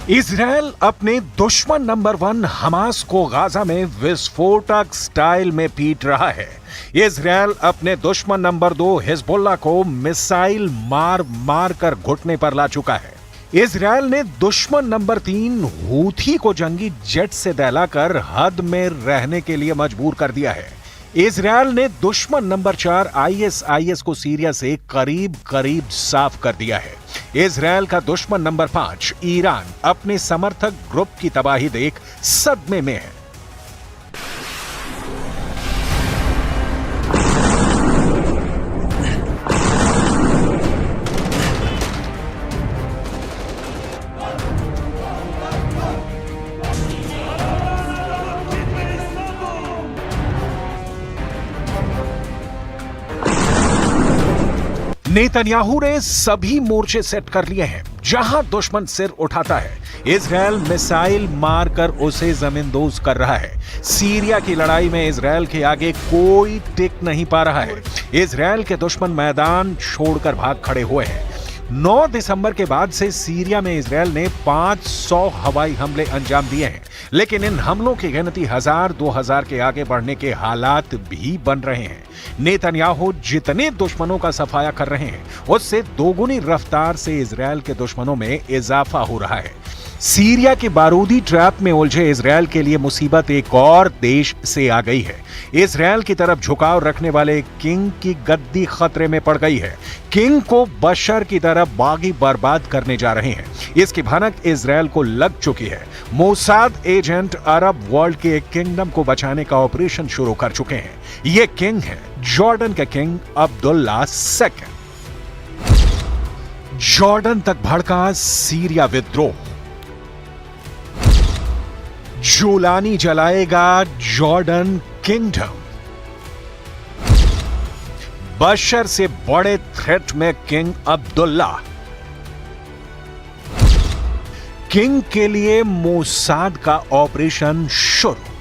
Israel अपने दुश्मन number 1 Hamas को गाजा में विस्फोटक स्टाइल में पीट रहा है। इजरायल अपने दुश्मन नंबर 2 हिजबुल्लाह को मिसाइल मार मार कर घुटने पर ला चुका है। इजरायल ने दुश्मन नंबर 3 हूथी को जंगी जेट से दहलाकर हद में रहने के लिए मजबूर कर दिया है। इजरायल ने दुश्मन नंबर 4 आईएसआईएस को सीरिया से करीब करीब साफ कर दिया है। इजरायल का दुश्मन नंबर 5 ईरान अपने समर्थक ग्रुप की तबाही देख सदमे में है। नेतन्याहू ने सभी मोर्चे सेट कर लिए हैं। जहां दुश्मन सिर उठाता है, इजरायल मिसाइल मारकर उसे जमींदोज कर रहा है। सीरिया की लड़ाई में इजरायल के आगे कोई टिक नहीं पा रहा है। इजरायल के दुश्मन मैदान छोड़कर भाग खड़े हुए हैं। 9 दिसंबर के बाद से सीरिया में इजरायल ने 500 हवाई हमले अंजाम दिए हैं, लेकिन इन हमलों की गिनती 1000-2000 के आगे बढ़ने के हालात भी बन रहे हैं। नेतन्याहू जितने दुश्मनों का सफाया कर रहे हैं, उससे दोगुनी रफ्तार से इजरायल के दुश्मनों में इजाफा हो रहा है। सीरिया के बारूदी ट्रैप में उलझे इजरायल के लिए मुसीबत एक और देश से आ गई है। इजरायल की तरफ झुकाव रखने वाले किंग की गद्दी खतरे में पड़ गई है। किंग को बशर की तरफ बागी बर्बाद करने जा रहे हैं, इसकी भनक इजरायल को लग चुकी है। मोसाद एजेंट अरब वर्ल्ड के एक किंगडम को बचाने का ऑपरेशन शुरू कर चुके हैं। ये किंग है जॉर्डन के किंग अब्दुल्ला II। जॉर्डन तक भड़का सीरिया विद्रोह। जुलानी जलाएगा जॉर्डन किंगडम। बशर से बड़े थ्रेट में किंग अब्दुल्ला। किंग के लिए मोसाद का ऑपरेशन शुरू।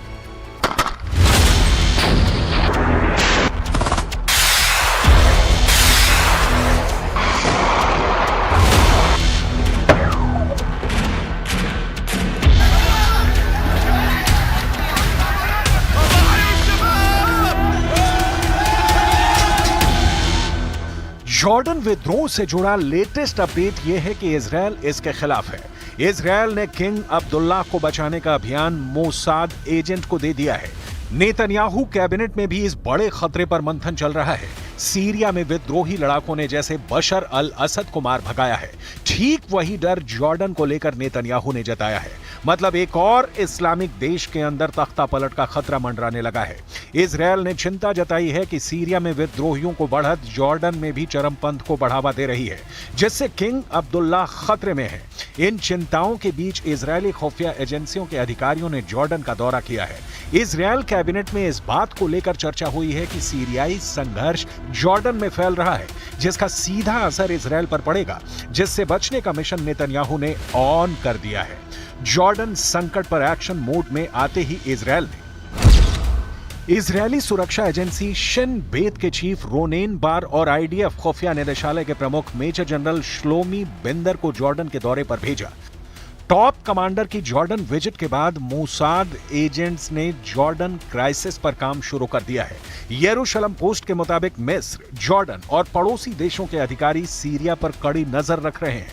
जॉर्डन विद्रोह से जुड़ा लेटेस्ट अपडेट यह है कि इजरायल इसके खिलाफ है। इजरायल ने किंग अब्दुल्ला को बचाने का अभियान मोसाद एजेंट को दे दिया है। नेतन्याहू कैबिनेट में भी इस बड़े खतरे पर मंथन चल रहा है। सीरिया में विद्रोही लड़ाकों ने जैसे बशर अल असद को मार भगाया है, ठीक वही डर जॉर्डन को लेकर नेतन्याहू ने जताया है। मतलब एक और इस्लामिक देश के अंदर तख्ता पलट का खतरा मंडराने लगा है। इजरायल ने चिंता जताई है कि सीरिया में विद्रोहियों को बढ़त जॉर्डन में भी चरमपंथ को बढ़ावा दे रही है, जिससे किंग अब्दुल्ला खतरे में है। इन चिंताओं के बीच इजरायली खुफिया एजेंसियों के अधिकारियों ने जॉर्डन का दौरा किया है। इजरायल कैबिनेट में इस बात को लेकर चर्चा हुई है कि सीरियाई संघर्ष जॉर्डन में फैल रहा है, जिसका सीधा असर इजरायल पर पड़ेगा, जिससे बचने का मिशन नेतन्याहू ने ऑन कर दिया है। जॉर्डन संकट पर एक्शन मोड में आते ही इजरायल ने इजरायली सुरक्षा एजेंसी शिन बेत के चीफ रोनेन बार और आईडीएफ खुफिया निदेशालय के प्रमुख मेजर जनरल श्लोमी बिंदर को जॉर्डन के दौरे पर भेजा। टॉप कमांडर की जॉर्डन विजिट के बाद मोसाद एजेंट्स ने जॉर्डन क्राइसिस पर काम शुरू कर दिया है। यरूशलेम पोस्ट के मुताबिक मिस्र, जॉर्डन और पड़ोसी देशों के अधिकारी सीरिया पर कड़ी नजर रख रहे हैं।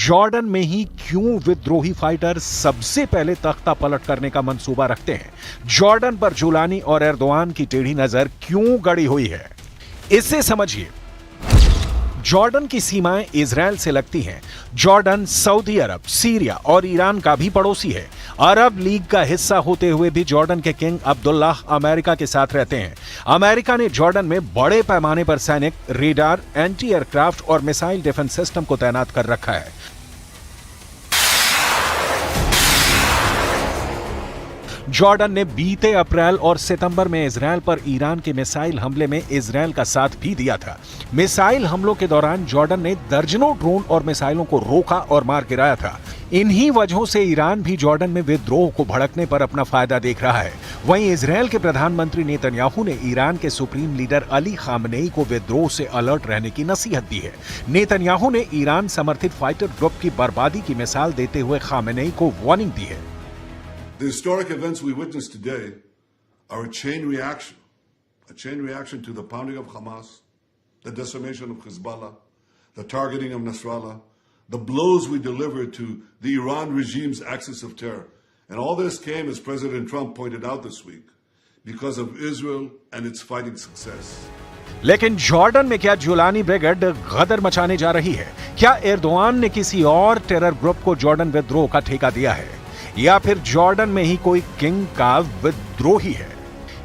जॉर्डन में ही क्यों विद्रोही फाइटर सबसे पहले तख्ता पलट करने का मंसूबा रखते हैं? जॉर्डन पर जुलानी और एर्दोआन की टेढ़ी नजर क्यों गड़ी हुई है? इसे समझिए। जॉर्डन की सीमाएं इजराइल से लगती हैं। जॉर्डन सऊदी अरब, सीरिया और ईरान का भी पड़ोसी है। अरब लीग का हिस्सा होते हुए भी जॉर्डन के किंग अब्दुल्लाह अमेरिका के साथ रहते हैं। अमेरिका ने जॉर्डन में बड़े पैमाने पर सैनिक, रेडार, एंटी एयरक्राफ्ट और मिसाइल डिफेंस सिस्टम को तैनात कर रखा है। जॉर्डन ने बीते अप्रैल और सितंबर में इजराइल पर ईरान के मिसाइल हमले में इजराइल का साथ भी दिया था। मिसाइल हमलों के दौरान जॉर्डन ने दर्जनों ड्रोन और मिसाइलों को रोका और मार गिराया था। इन्हीं वजहों से ईरान भी जॉर्डन में विद्रोह को भड़कने पर अपना फायदा देख रहा है। वहीं इजराइल के प्रधानमंत्री नेतन्याहू ने ईरान के सुप्रीम लीडर अली खामनेई को विद्रोह से अलर्ट रहने की नसीहत दी है। नेतन्याहू ने ईरान समर्थित फाइटर ग्रुप की बर्बादी की मिसाल देते हुए खामनेई को वार्निंग दी है। The historic events we witnessed today are a chain reaction to the pounding of Hamas, the decimation of Hezbollah, the targeting of Nasrallah, the blows we delivered to the Iran regime's axis of terror. And all this came, as President Trump pointed out this week, because of Israel and its fighting success. लेकिन Jordan में क्या Jolani brigade गदर मचाने जा रही है? क्या Erdogan ने किसी और टेरर ग्रुप को जॉर्डन विद्रोह का ठेका दिया है, या फिर जॉर्डन में ही कोई किंग का विद्रोही है?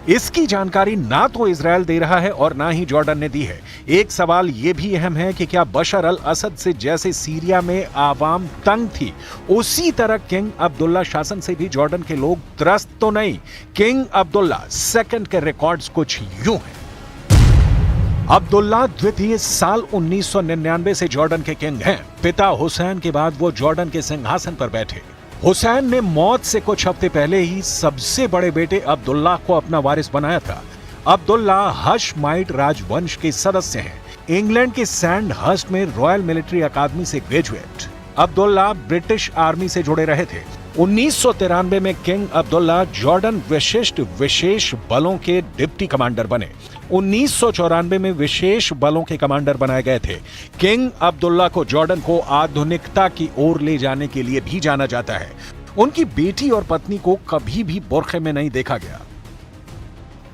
इसकी जानकारी ना तो इजराइल दे रहा है और ना ही जॉर्डन ने दी है। एक सवाल यह भी अहम है कि क्या बशर अल असद से जैसे सीरिया में आवाम तंग थी, उसी तरह किंग अब्दुल्ला शासन से भी जॉर्डन के लोग त्रस्त तो नहीं? किंग अब्दुल्ला सेकंड के रिकॉर्ड्स कुछ यूं हैं। अब्दुल्ला द्वितीय साल 1999 से जॉर्डन के किंग हैं। पिता हुसैन के बाद वो जॉर्डन के सिंहासन पर बैठे। हुसैन ने मौत से कुछ हफ्ते पहले ही सबसे बड़े बेटे अब्दुल्ला को अपना वारिस बनाया था। अब्दुल्ला हशमाइट राजवंश के सदस्य हैं। इंग्लैंड के सैंड हर्स्ट में रॉयल मिलिट्री अकादमी से ग्रेजुएट। अब्दुल्ला ब्रिटिश आर्मी से जुड़े रहे थे। 1993 में किंग अब्दुल्ला जॉर्डन विशिष्ट विशेष बलों के डिप्टी कमांडर बने। 1994 में विशेष बलों के कमांडर बनाए गए थे। किंग अब्दुल्ला को जॉर्डन को आधुनिकता की ओर ले जाने के लिए भी जाना जाता है। उनकी बेटी और पत्नी को कभी भी बुर्खे में नहीं देखा गया।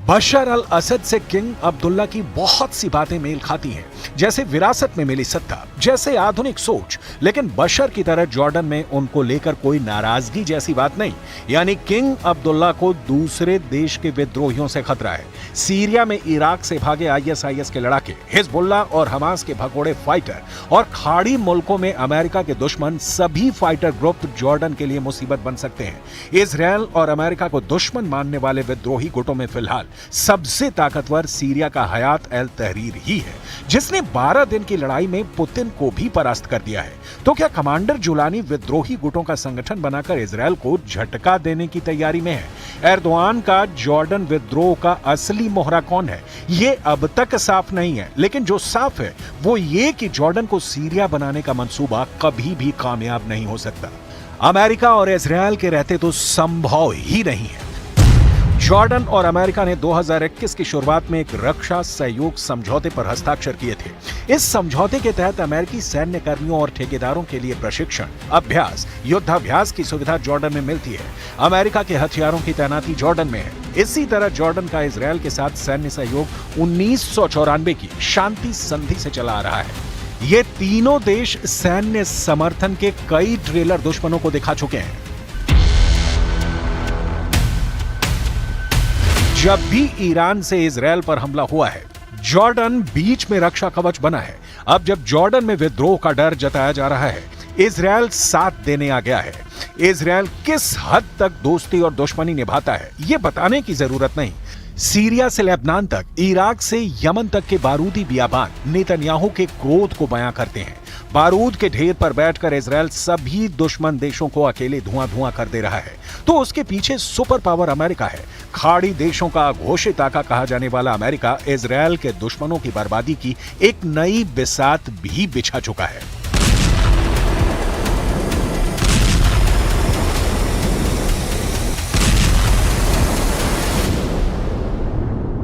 बशर अल असद से किंग अब्दुल्ला की बहुत सी बातें मेल खाती हैं, जैसे विरासत में मिली सत्ता, जैसे आधुनिक सोच। लेकिन बशर की तरह जॉर्डन में उनको लेकर कोई नाराजगी जैसी बात नहीं। यानी किंग अब्दुल्ला को दूसरे देश के विद्रोहियों से खतरा है। सीरिया में इराक से भागे ISIS के लड़ाके, हिजबुल्लाह और हमास के भगोड़े फाइटर और खाड़ी मुल्कों में अमेरिका के दुश्मन, सभी फाइटर ग्रुप जॉर्डन के लिए मुसीबत बन सकते हैं। इजराइल और अमेरिका को दुश्मन मानने वाले विद्रोही गुटों में फिलहाल सबसे ताकतवर सीरिया का हयात अल तहरीर ही है, जिसने 12 दिन की लड़ाई में पुतिन को भी परास्त कर दिया है। तो क्या कमांडर जुलानी विद्रोही गुटों का संगठन बनाकर इजराइल को झटका देने की तैयारी में है? एर्दोआन का जॉर्डन विद्रोह का असली मोहरा कौन है, ये अब तक साफ नहीं है। लेकिन जो साफ है वो ये कि जॉर्डन को सीरिया बनाने का मंसूबा कभी भी कामयाब नहीं हो सकता। अमेरिका और इजराइल के रहते तो संभव ही नहीं है। जॉर्डन और अमेरिका ने 2021 की शुरुआत में एक रक्षा सहयोग समझौते पर हस्ताक्षर किए थे। इस समझौते के तहत अमेरिकी सैन्य कर्मियों और ठेकेदारों के लिए प्रशिक्षण, अभ्यास, युद्धाभ्यास की सुविधा जॉर्डन में मिलती है। अमेरिका के हथियारों की तैनाती जॉर्डन में है। इसी तरह जॉर्डन का इजराइल के साथ सैन्य सहयोग 1994 की शांति संधि से चला आ रहा है। ये तीनों देश सैन्य समर्थन के कई ट्रेलर दुश्मनों को दिखा चुके हैं। जब भी ईरान से इजराइल पर हमला हुआ है, जॉर्डन बीच में रक्षा कवच बना है। अब जब जॉर्डन में विद्रोह का डर जताया जा रहा है, इजराइल साथ देने आ गया है। इजराइल किस हद तक दोस्ती और दुश्मनी निभाता है, यह बताने की जरूरत नहीं। सीरिया से लेबनान तक, इराक से यमन तक के बारूदी बियाबान नेतन्याहू के क्रोध को बयां करते हैं। बारूद के ढेर पर बैठकर इजराइल सभी दुश्मन देशों को अकेले धुआं धुआं कर दे रहा है, तो उसके पीछे सुपर पावर अमेरिका है। खाड़ी देशों का घोषित आका कहा जाने वाला अमेरिका इजराइल के दुश्मनों की बर्बादी की एक नई बिसात भी बिछा चुका है।